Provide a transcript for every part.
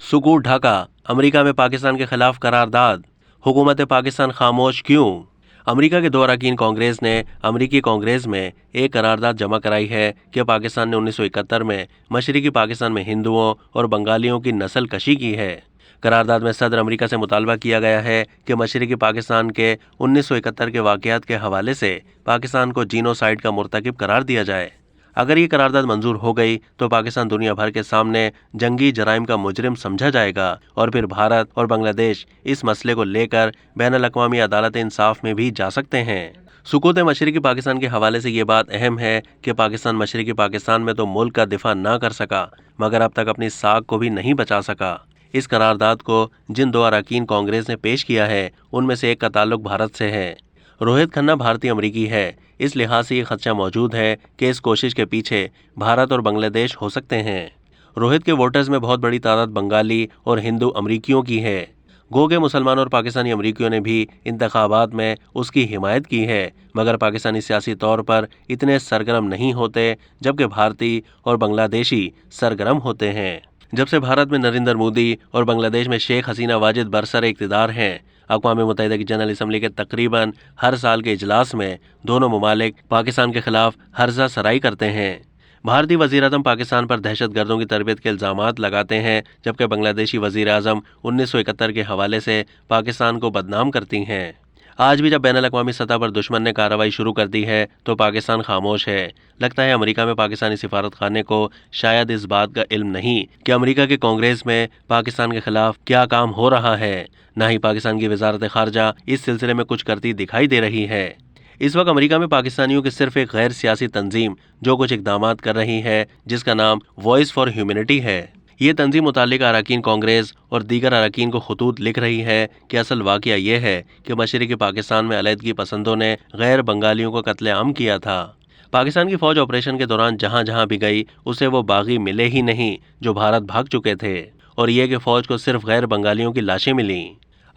सुकून ढाका, अमेरिका में पाकिस्तान के खिलाफ करारदाद, हुकूमत पाकिस्तान खामोश क्यों? अमेरिका के दो अरकान कांग्रेस ने अमेरिकी कांग्रेस में एक करारदाद जमा कराई है कि पाकिस्तान ने 1971 में मशरकी पाकिस्तान में हिंदुओं और बंगालियों की नस्ल कशी की है। करारदाद में सदर अमेरिका से मुतालबा किया गया है कि मशरकी पाकिस्तान के 1971 के वाक़यात के हवाले से पाकिस्तान को जीनोसाइड का मुर्तकिब करार दिया जाए। अगर ये करारदाद मंजूर हो गई तो पाकिस्तान दुनिया भर के सामने जंगी जराइम का मुजरिम समझा जाएगा और फिर भारत और बांग्लादेश इस मसले को लेकर बैनुल-अक़वामी अदालत इंसाफ में भी जा सकते हैं। सुकूत मशरकी पाकिस्तान के हवाले से ये बात अहम है कि पाकिस्तान मशरकी पाकिस्तान में तो मुल्क का दिफा ना कर सका, मगर अब तक अपनी साख को भी नहीं बचा सका। इस करारदाद को जिन दो अरकान कांग्रेस ने पेश किया है उनमें से एक का ताल्लुक भारत से है। रोहित खन्ना भारतीय अमरीकी है। इस लिहाज से ये खदशा मौजूद है कि इस कोशिश के पीछे भारत और बांग्लादेश हो सकते हैं। रोहित के वोटर्स में बहुत बड़ी तादाद बंगाली और हिंदू अमरीकियों की है। गो के मुसलमान और पाकिस्तानी अमरीकियों ने भी इंतखाबात में उसकी हिमायत की है, मगर पाकिस्तानी सियासी तौर पर इतने सरगर्म नहीं होते, जबकि भारतीय और बांग्लादेशी सरगर्म होते हैं। जब से भारत में नरेंद्र मोदी और बांग्लादेश में शेख हसीना वाजिद बरसर इक़्तिदार हैं, अक़वाम मुत्तहिदा की जनरल असम्बली के तकरीबन हर साल के इजलास में दोनों ममालिक पाकिस्तान के खिलाफ हर्जा सराई करते हैं। भारतीय वज़ीर-ए-आज़म पाकिस्तान पर दहशतगर्दों की तरबियत के इल्ज़ामात लगाते हैं, जबकि बांग्लादेशी वज़ीर-ए-आज़म 1971 के हवाले से पाकिस्तान को बदनाम करती हैं। आज भी जब बैनुल-अक़वामी सतह पर दुश्मन ने कार्रवाई शुरू कर दी है तो पाकिस्तान खामोश है। लगता है अमेरिका में पाकिस्तानी सिफारत खाने को शायद इस बात का इल्म नहीं कि अमेरिका के कांग्रेस में पाकिस्तान के खिलाफ क्या काम हो रहा है, न ही पाकिस्तान की वज़ारत ख़ारजा इस सिलसिले में कुछ करती दिखाई दे रही है। इस वक्त अमेरिका में पाकिस्तानियों की सिर्फ एक गैर सियासी तंजीम जो कुछ इक़दामात कर रही है, जिसका नाम वॉइस फॉर ह्यूमैनिटी है। ये तंजीम मुतालिक अरकान कांग्रेस और दीगर अरकान को खतूत लिख रही है कि असल वाक़या ये है कि मशरकी पाकिस्तान में अलहदगी पसंदों ने गैर बंगालियों को कत्लेआम किया था। पाकिस्तान की फ़ौज ऑपरेशन के दौरान जहाँ जहाँ भी गई उसे वो बागी मिले ही नहीं जो भारत भाग चुके थे, और ये कि फ़ौज को सिर्फ गैर बंगालियों की लाशें मिलीं।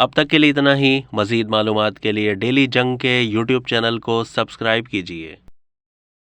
अब तक के लिए इतना ही। मज़ीद मालूमात के लिए डेली जंग के यूट्यूब चैनल को सब्सक्राइब कीजिए।